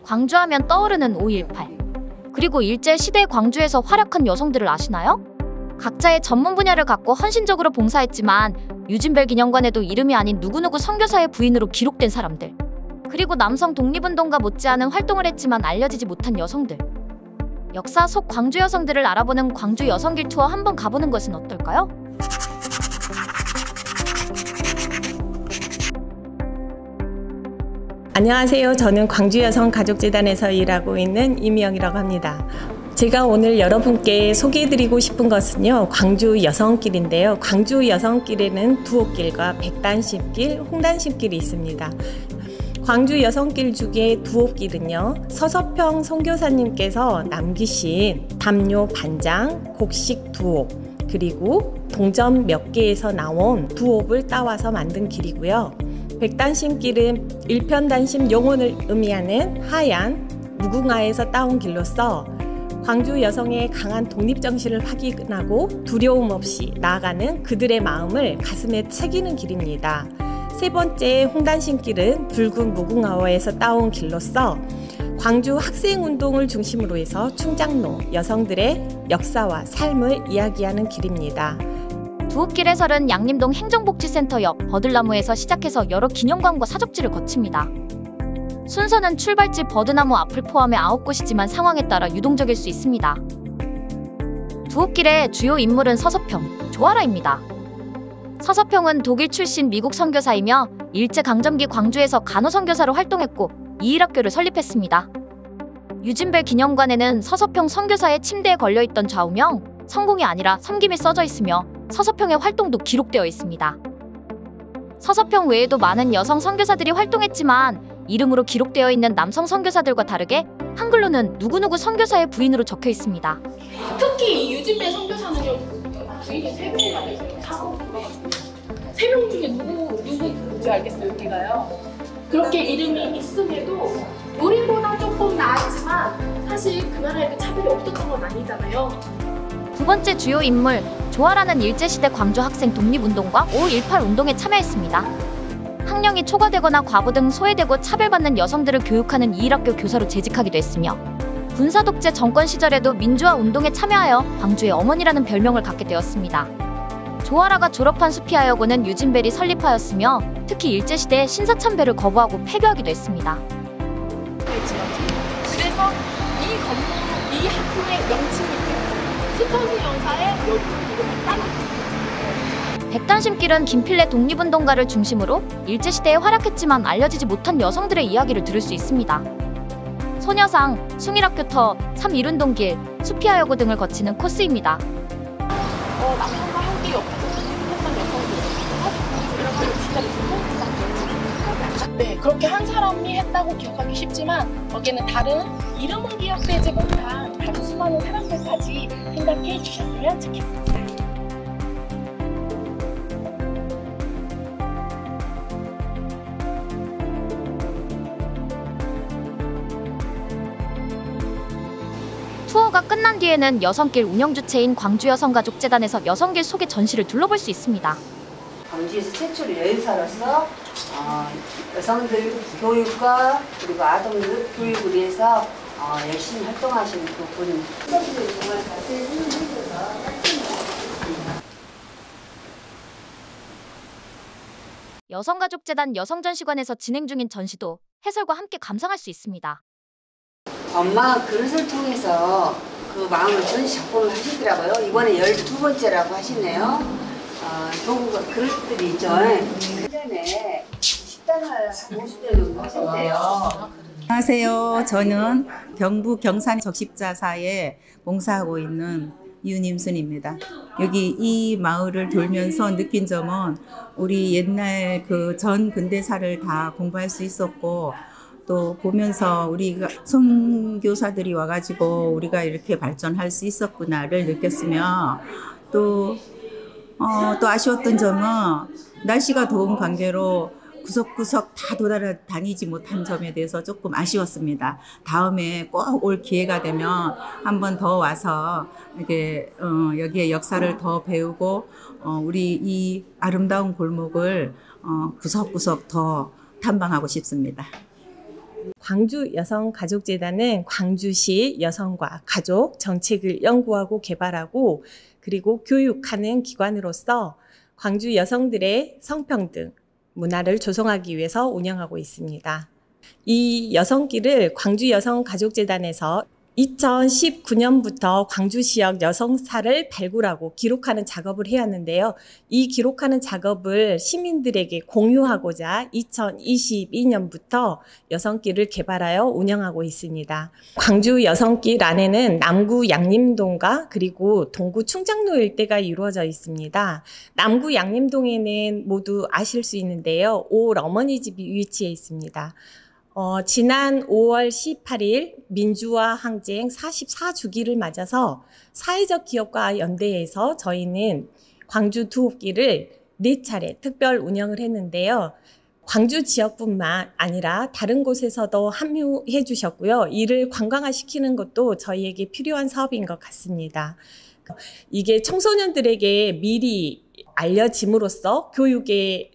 광주하면 떠오르는 5.18. 그리고 일제시대 광주에서 활약한 여성들을 아시나요? 각자의 전문 분야를 갖고 헌신적으로 봉사했지만 유진벨 기념관에도 이름이 아닌 누구누구 선교사의 부인으로 기록된 사람들. 그리고 남성 독립운동가 못지않은 활동을 했지만 알려지지 못한 여성들. 역사 속 광주 여성들을 알아보는 광주 여성길 투어 한번 가보는 것은 어떨까요? 안녕하세요. 저는 광주여성가족재단에서 일하고 있는 이미영이라고 합니다. 제가 오늘 여러분께 소개해드리고 싶은 것은요, 광주 여성길인데요. 광주 여성길에는 두옥길과 백단심길, 홍단심길이 있습니다. 광주 여성길 중에 두옥길은요, 서서평 선교사님께서 남기신 담요 반장, 곡식 두옥, 그리고 동전 몇 개에서 나온 두옥을 따와서 만든 길이고요. 백단심길은 일편단심 영혼을 의미하는 하얀 무궁화에서 따온 길로서 광주 여성의 강한 독립정신을 확인하고 두려움 없이 나아가는 그들의 마음을 가슴에 새기는 길입니다. 세 번째 홍단심길은 붉은 무궁화호에서 따온 길로서 광주 학생운동을 중심으로 해서 충장로 여성들의 역사와 삶을 이야기하는 길입니다. 두옥길 해설은 양림동 행정복지센터 옆 버들나무에서 시작해서 여러 기념관과 사적지를 거칩니다. 순서는 출발지 버드나무 앞을 포함해 9곳이지만 상황에 따라 유동적일 수 있습니다. 두옥길의 주요 인물은 서서평, 조아라입니다. 서서평은 독일 출신 미국 선교사이며 일제강점기 광주에서 간호선교사로 활동했고 이일학교를 설립했습니다. 유진벨 기념관에는 서서평 선교사의 침대에 걸려있던 좌우명, 성공이 아니라 섬김이 써져 있으며 서서평의 활동도 기록되어 있습니다. 서서평 외에도 많은 여성 선교사들이 활동했지만 이름으로 기록되어 있는 남성 선교사들과 다르게 한글로는 누구누구 선교사의 부인으로 적혀 있습니다. 특히 유진벨 선교사는요, 부인이 3명이나 계세요. 3명 중에 누구인지 알겠어요, 우리가요. 그렇게 이름이 있음에도 우리보다 조금 나았지만 사실 그 나라에도 차별이 없었던 건 아니잖아요. 두 번째 주요 인물, 조아라는 일제시대 광주 학생 독립운동과 5.18 운동에 참여했습니다. 학령이 초과되거나 과부 등 소외되고 차별받는 여성들을 교육하는 이일학교 교사로 재직하기도 했으며 군사독재 정권 시절에도 민주화 운동에 참여하여 광주의 어머니라는 별명을 갖게 되었습니다. 조아라가 졸업한 수피하여고는 유진벨이 설립하였으며 특히 일제시대의 신사참배를 거부하고 폐교하기도 했습니다. 그래서 이 학교의 명칭이 스터디 여사의 이름을 따라. 백단심길은 김필래 독립운동가를 중심으로 일제시대에 활약했지만 알려지지 못한 여성들의 이야기를 들을 수 있습니다. 소녀상, 숭일학교터, 3.1운동길, 수피하여고 등을 거치는 코스입니다. 남성과 함께 했던 여성들 사실 진짜 무서운. 네, 그렇게 한 사람이 했다고 기억하기 쉽지만 거기에는 다른 이름은 기억되지 못한 다른 수많은 사람들까지 생각해 주셨으면 좋겠습니다. 투어가 끝난 뒤에는 여성길 운영주체인 광주여성가족재단에서 여성길 소개 전시를 둘러볼 수 있습니다. 광주에서 최초로 여행사로서 여성들 교육과 그리고 아동들 교육을 위해서 열심히 활동하시는 부분. 정말 자세히 설명해줘서 여성가족재단 여성전시관에서 진행 중인 전시도 해설과 함께 감상할 수 있습니다. 엄마 그릇을 통해서 그 마음을 전시 작품을 하시더라고요. 이번에 12번째라고 하시네요. 좋은 그릇들이 있죠. 그 전에 식당을 50년 정도 하셨대요. 안녕하세요. 저는 경북 경산 적십자사에 봉사하고 있는 윤임순입니다. 여기 이 마을을 돌면서 느낀 점은 우리 옛날 그 전 근대사를 다 공부할 수 있었고 또 보면서 우리가 선교사들이 와가지고 우리가 이렇게 발전할 수 있었구나를 느꼈으며 또 아쉬웠던 점은 날씨가 더운 관계로 구석구석 다 돌아다니지 못한 점에 대해서 조금 아쉬웠습니다. 다음에 꼭 올 기회가 되면 한 번 더 와서 이렇게 여기에 역사를 더 배우고 우리 이 아름다운 골목을 구석구석 더 탐방하고 싶습니다. 광주 여성가족재단은 광주시 여성과 가족 정책을 연구하고 개발하고 그리고 교육하는 기관으로서 광주 여성들의 성평등 문화를 조성하기 위해서 운영하고 있습니다. 이 여성길을 광주 여성가족재단에서 2019년부터 광주시역 여성사를 발굴하고 기록하는 작업을 해왔는데요. 이 기록하는 작업을 시민들에게 공유하고자 2022년부터 여성길을 개발하여 운영하고 있습니다. 광주 여성길 안에는 남구 양림동과 그리고 동구 충장로 일대가 이루어져 있습니다. 남구 양림동에는 모두 아실 수 있는데요. 올 어머니 집이 위치해 있습니다. 지난 5월 18일 민주화 항쟁 44주기를 맞아서 사회적 기업과 연대해서 저희는 광주 두옥길을 4차례 특별 운영을 했는데요. 광주 지역뿐만 아니라 다른 곳에서도 합류해 주셨고요. 이를 관광화시키는 것도 저희에게 필요한 사업인 것 같습니다. 이게 청소년들에게 미리 알려짐으로써 교육에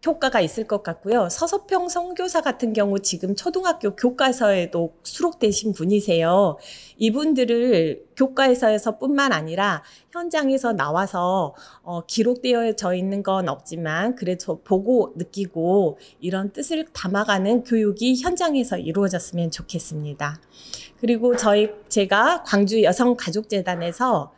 효과가 있을 것 같고요. 서서평 선교사 같은 경우 지금 초등학교 교과서에도 수록되신 분이세요. 이분들을 교과서에서뿐만 아니라 현장에서 나와서 기록되어져 있는 건 없지만 그래도 보고 느끼고 이런 뜻을 담아가는 교육이 현장에서 이루어졌으면 좋겠습니다. 그리고 제가 광주 여성가족재단에서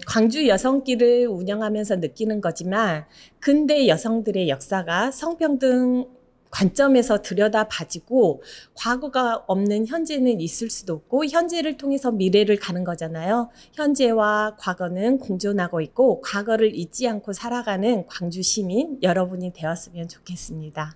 광주 여성길을 운영하면서 느끼는 거지만 근대 여성들의 역사가 성평등 관점에서 들여다봐지고 과거가 없는 현재는 있을 수도 없고 현재를 통해서 미래를 가는 거잖아요. 현재와 과거는 공존하고 있고 과거를 잊지 않고 살아가는 광주 시민 여러분이 되었으면 좋겠습니다.